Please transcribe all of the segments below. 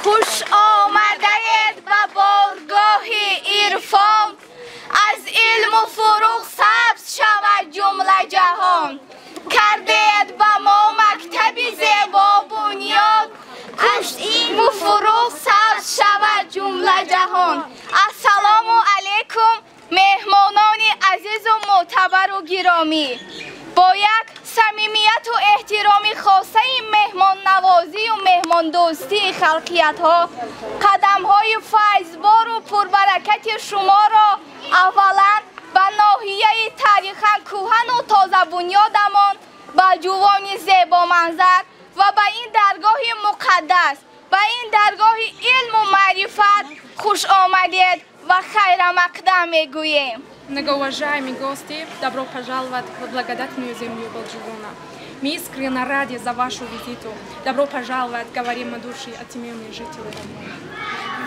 خوش آمدید به بارگاه عرفان، از علم و فروغ سبز شود جمله جهان. کردید به ما مکتب زیبا بنیاد، از علم و فروغ سبز شود جمله جهان. السلام علیکم مهمانان عزیز و معتبر و گرامی. با یک صمیمیت و احترام خاصه مهمان نوازی و مهمان دوستی خلقیت ها، قدم های فیضبار و پربرکت شما را اولا به ناحیه تاریخاً کهن و تازه بنیادمان، به جوان زیبا منظر و به این درگاه مقدس، به این درگاه علم و معرفت خوش آمدید و خیر مقدم میگوییم. Многоуважаемые гости, добро пожаловать в благодатную землю Балджигуна. Мы искренне рады за вашу визиту. Добро пожаловать, говорим от души от имени жителей Рамона.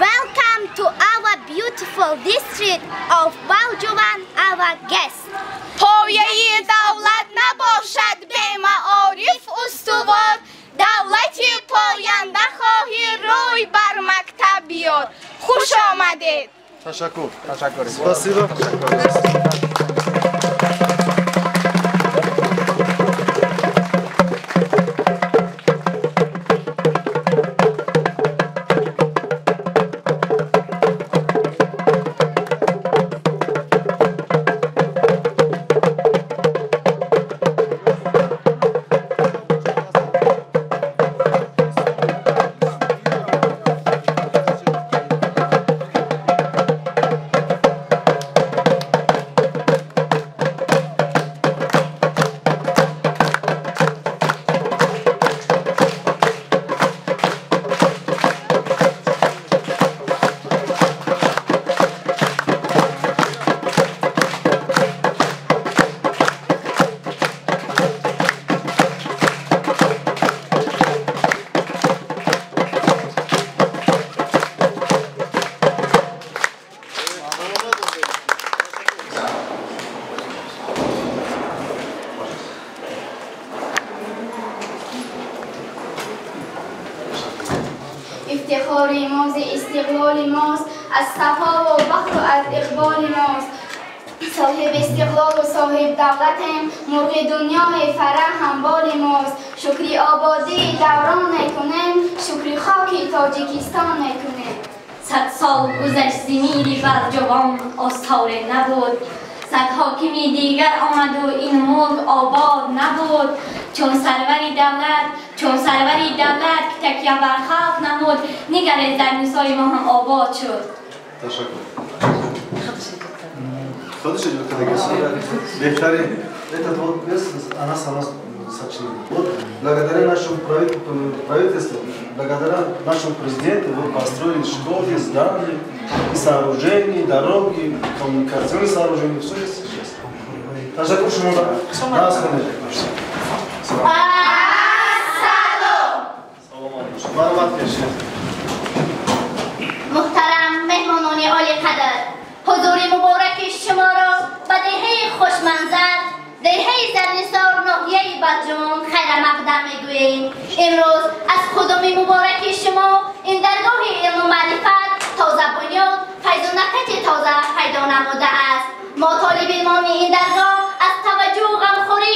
Welcome to our beautiful district of Baljuvan, our guest. پایه دولت نباشد به معارف استوار، دولتی پاینده خواهی روی بر مکتب بیار. خوش آمدید. تشکر. Спасибо. افتخار ماست، استقلال ماست، از صفا و بخت و از اقبال ماست. صاحب استقلال و صاحب دولتیم، مرغ دنیای فرح همبال ماست. شکری آبادی دوران نکنیم، شکری خاک تاجیکستان نکنیم. 100 سال گذشت زمیر برجوان آستاره نبود، 100 حاکمی دیگر آمد و این ملک آباد نبود. چون سروری دولت که تکیه بر خلق نمود، نگرد در مثال ما هم آباد شد. Ташакур. Ходишь идет делегация. Бехтарин. Этот вот она сама сочинила. Вот благодаря нашему правительству, благодаря нашему президенту вы построили школы, здания, сооружения, дороги, коммуникационные сооружения. Все есть сейчас. Ташакур шумуда. Нас ханежек. محترم مهمانان عالی قدر، حضور مبارک شما را به دهه خوشمنظر، دهه زرنثار ناحیه بلجوان خیر مقدم میگوییم. امروز از قدوم مبارک شما این درگاه علم و معرفت تازه بنیاد، فیض و نکهت تازه پیدا نموده است. ما طالبان این درگاه از توجه و غمخوری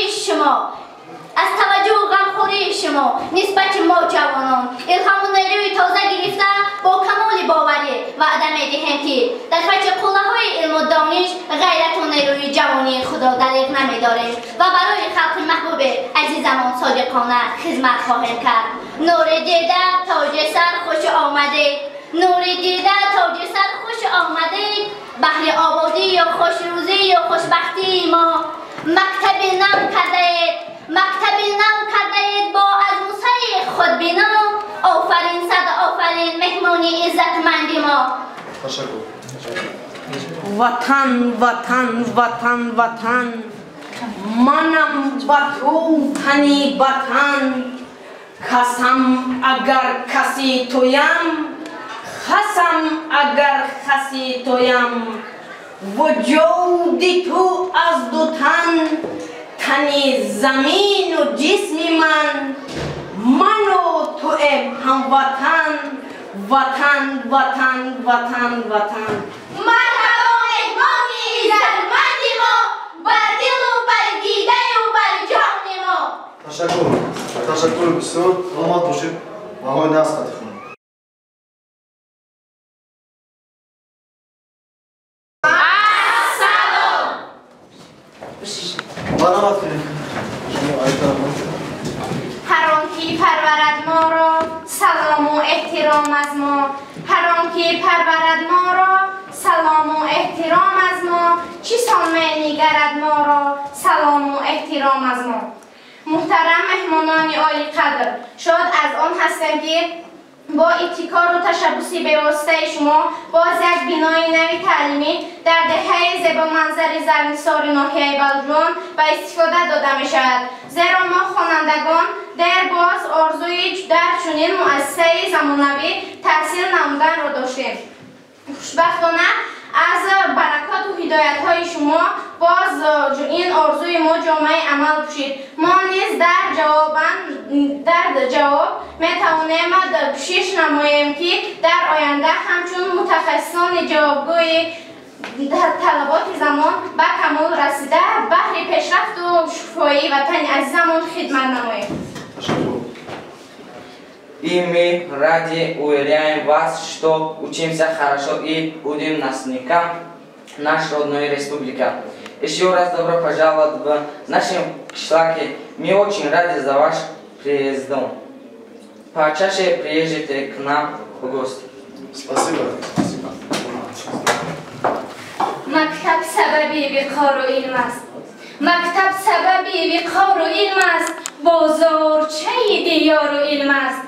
شما نسبت ما جوانان الهام و نیروی تازه گرفته با کمال باوری وعده می‌دهیم که در فجر قله‌های علم و دانش غیرت و نیروی جوانی خود را دریغ نمی‌داریم و برای خلق محبوب عزیزمان صادقانه خدمت خواهیم کرد. نور دیده تاج سر خوش آمدید، نور دیده تاج سر خوش آمدید، بهر آبادی و خوشروزی و خوشبختی ما مکتب نو کردید، با از موسیقی خود بینا. آفرین صد آفرین مهمانی عزتمندی ما. تشکر. وطن وطن وطن وطن، منم با تو تنی وطن. قسم اگر کسی تویم خسم اگر خسی تویم وجودی تو از دو تن تنی زمین و جسم من و تو هموطن وطن وطن وطن وطن مرحبا مهمانی ایزدمند ما بر دل و بر دیده و بر جان ما. تشکر بسیار. سلامت باشید. آقای نصرتی خانم. برآمد کنید. شما آیت‌ها هر آنکه پرورد ما را سلام و احترام از ما. هر آنکه پرورد ما را سلام و احترام از ما. چی سان می‌نگرد ما را سلام و احترام از ما. محترم مهمانان عالی قدر، شاد از آن هستم که با ابتکار و تشبثی به واسطه شما باز یک بنای نوی تعلیمی در دهه زیبا منظر زرنسار ناحیه بلجوان به استفاده داده می شود. زیرا ما خوانندگان در باز آرزوی در چنین مؤسسه زمانوی تحصیل نمودن را داشتیم. خوشبختانه از برکات و هدایت های شما باز این آرزوی ما جامعه عمل پوشید. ما نیز در جواب می توانیم کوشش نماییم که در آینده همچون متخصصان جوابگوی در طلبات زمان به کمال رسیده بهر پیشرفت و شفایی وطن عزیزمان خدمت نماییم. И мы ради уверяем вас, что учимся хорошо и будем наследником нашей родной республики. Еще раз добро пожаловать в нашем кишлаке. Мы очень рады за ваш приездом. Почаще приезжайте к нам в гости. Спасибо. مکتب سببی وقار و علم است. مکتب سببی وقار و علم است. بازارچه دیار و علم است.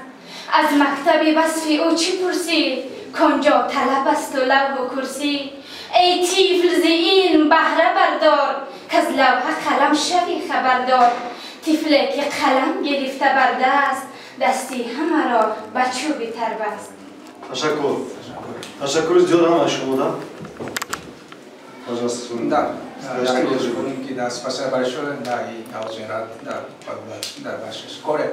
از مکتب وصفی او چی پرسی؟ کنجا طلب است و لوح و کرسی. ای طفل ز علم بهره بردار که از لوح قلم شوی خبردار. طفلی که قلم گرفته بر دست دستی همه را به چوبی تر بست. تشکر. تشکر زیاد هم شما دارم. Пожалуйста, да, я говорю, да, спасибо большое, да, и я очень рад, да, вашей школе,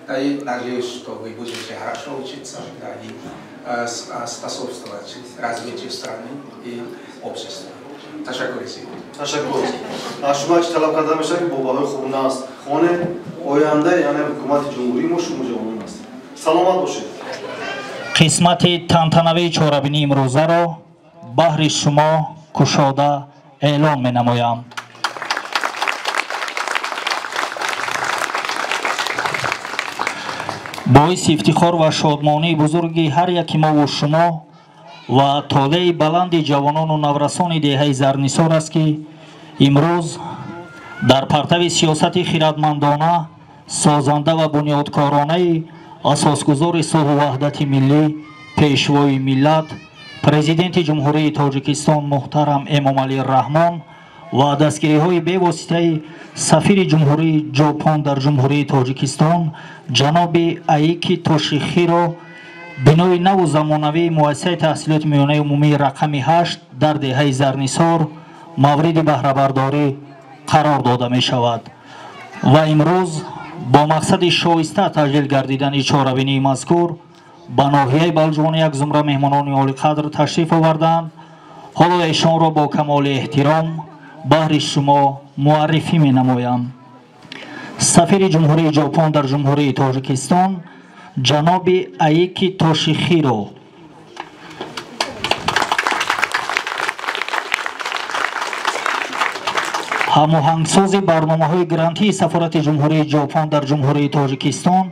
да, и надеюсь, что вы будете хорошо учиться, да, и способствовать развитию страны и общества. Ташаккур. Ташаккур. Шумо чӣ талаб карда мешавад ки бо баҳои хона аст. Хоне оянда, яъне ҳукумати ҷумҳурии мо шумо ҷавонон аст. Саломат бошед. қисмати тантанавии чорабинии имрӯзаро баҳри шумо кушода эълон менамоям. боиси ифтихор ва шодмонии бузурги ҳар яки мову шумо ва толеи баланди ҷавонону наврасони деҳаи зарнисор аст ки имрӯз дар партави сиёсати хиратмандона созанда ва бунёдкоронаи асосгузори сулҳу ваҳдати миллӣ пешвои миллат президенти ҷумҳурии тоҷикистон муҳтарам эмомалӣ раҳмон ва дастгириҳои бевоситаи сафири ҷумҳурии ҷопон дар ҷумҳурии тоҷикистон ҷаноби аики тошихиро бинои наву замонавии муассисаи таҳсилоти миёнаи умумии рақами 8 дар деҳаи зарнисор мавриди баҳрабардорӣ қарор дода мешавад ва имрӯз бо мақсади шоиста таҷлил гардидани чорабинии мазкур ба ноҳияи балҷувон як зумра меҳмонони олиқадр ташриф оварданд. ҳоло эшонро бо камоли эҳтиром баҳри шумо муаррифӣ менамоям. сафири ҷумҳурии ҷопон дар ҷумҳурии тоҷикистон ҷаноби аики тошихиро ҳамоҳангсози барномаҳои грантии сафорати ҷумҳурии ҷопон дар ҷумҳурии тоҷикистон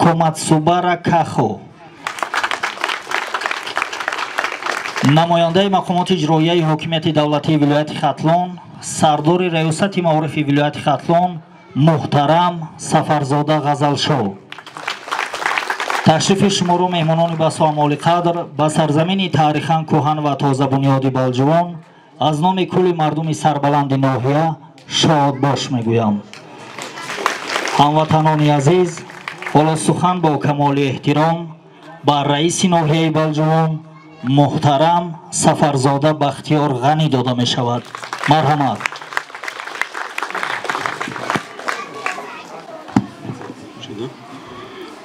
коматсубара кахо намояндаи мақомоти иҷроияи ҳокимияти давлатии вилояти хатлон сардори раёсати маорифи вилояти хатлон муҳтарам сафарзода ғазалшо ташрифи шуморо меҳмонони басоамоли қадр ба сарзамини таърихан кӯҳан ва тозабунёди балҷувон аз номи кулли мардуми сарбаланди ноҳия шодбош мегӯям. ҳамватанони азиз, ҳоло сухан бо камоли эҳтиром ба раиси ноҳияи балҷувон муҳтарам Сафарзода Бахтиёр Ғанӣ дода мешавад. Марҳамат.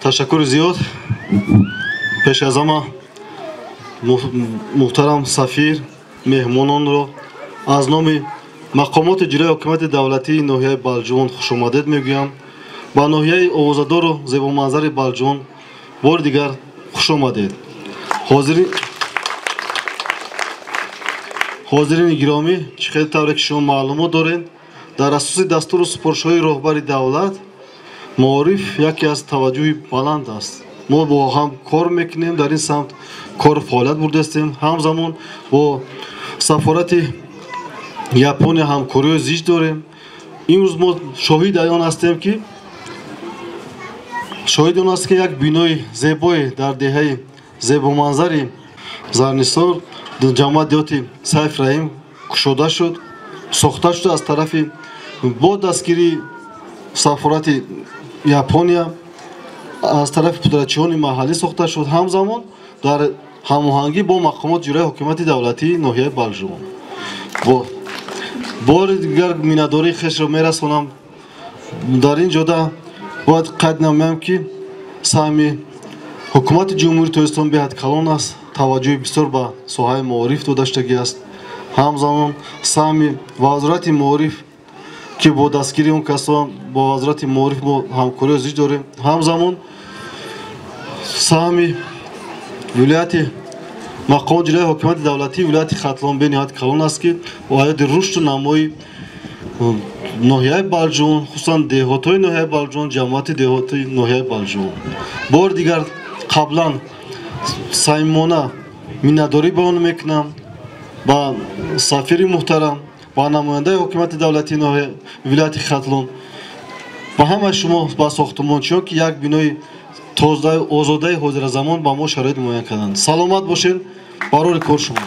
Ташаккури зиёд. пеш аз ҳама муҳтарам сафир меҳмононро аз номи мақомоти ҷилои ҳокимияти давлатии ноҳияи Балҷувон хушомадед мегӯям. ба ноҳияи овозадору зебоманзари Балҷувон бори дигар хушомадед. ҳозирини гиромӣ, чӣ хеле тавре ки шумо маълумот доред, дар асоси дастуру супоришҳои роҳбари давлат маориф яке аз таваҷҷӯҳи баланд аст. мо бо ҳам кор мекунем, дар ин самт кор фаъолият бурдастем. ҳамзамон бо сафорати Япония ҳамкориҳои зич дорем. имрӯз мо шоҳиди он ҳастем ки як бинои зебои дар деҳаи зебоманзари Зарнисор ҷамъияти деҳоти Сайф Раҳим кушода шуд, сохта шуд аз тарафи бо дастгирии сафорати Япония, аз тарафи пудратчиёни маҳаллӣ сохта шуд, ҳамзамон дар ҳамоҳангӣ бо мақомоти ҷилои ҳокимияти давлатии ноҳияи Балҷувон. бори дигар миннатдории хешро мерасонам. дар ин ҷода бояд қайд намоям ки саҳми ҳукумати ҷумҳурии Тоҷикистон беҳад калон аст. таваҷҷӯҳи бисёр ба соҳаи маориф дода шудагӣ аст. ҳамзамон саҳми вазорати маориф ки бо дастгири он касон бо вазорати маориф мо ҳамкории зич дорем. ҳамзамон саҳми вилояти мақоми ҷилои ҳокимияти давлатии вилояти Хатлон бениҳоят калон аст ки ояди рушду намои ноҳияи Балҷувон, хусусан деҳотҳои ноҳияи Балҷувон, ҷамъияти деҳотии ноҳияи Балҷувон. бори дигар қаблан самимона миннатдорӣ баён мекунам ба сафири муҳтарам, ба намояндаи ҳокимияти давлатии ноҳияи вилояти Хатлон, ба ҳамаи шумо, ба сохтмончиён ки як бинои тозаи озодаи ҳозиразамон ба мо шароит муайян карданд. саломат бошед. барори кор шумо.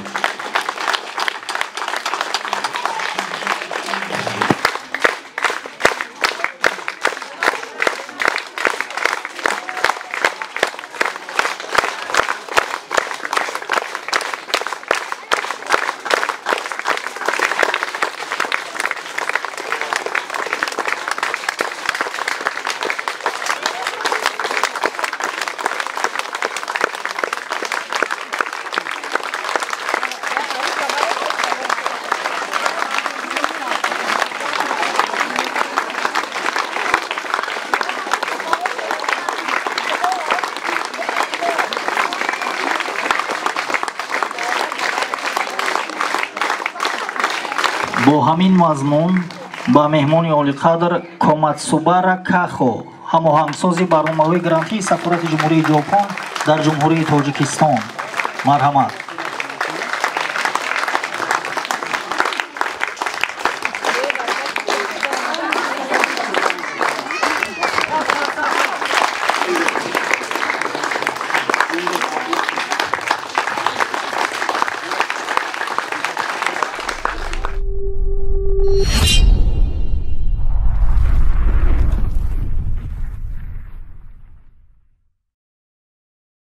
бо ҳамин мазмун ба меҳмони олиқадр Коматсубара Кахо, ҳамоҳангсози барномаҳои грантии Сафорати Ҷумҳурии Ҷопон дар Ҷумҳурии Тоҷикистон. марҳамат.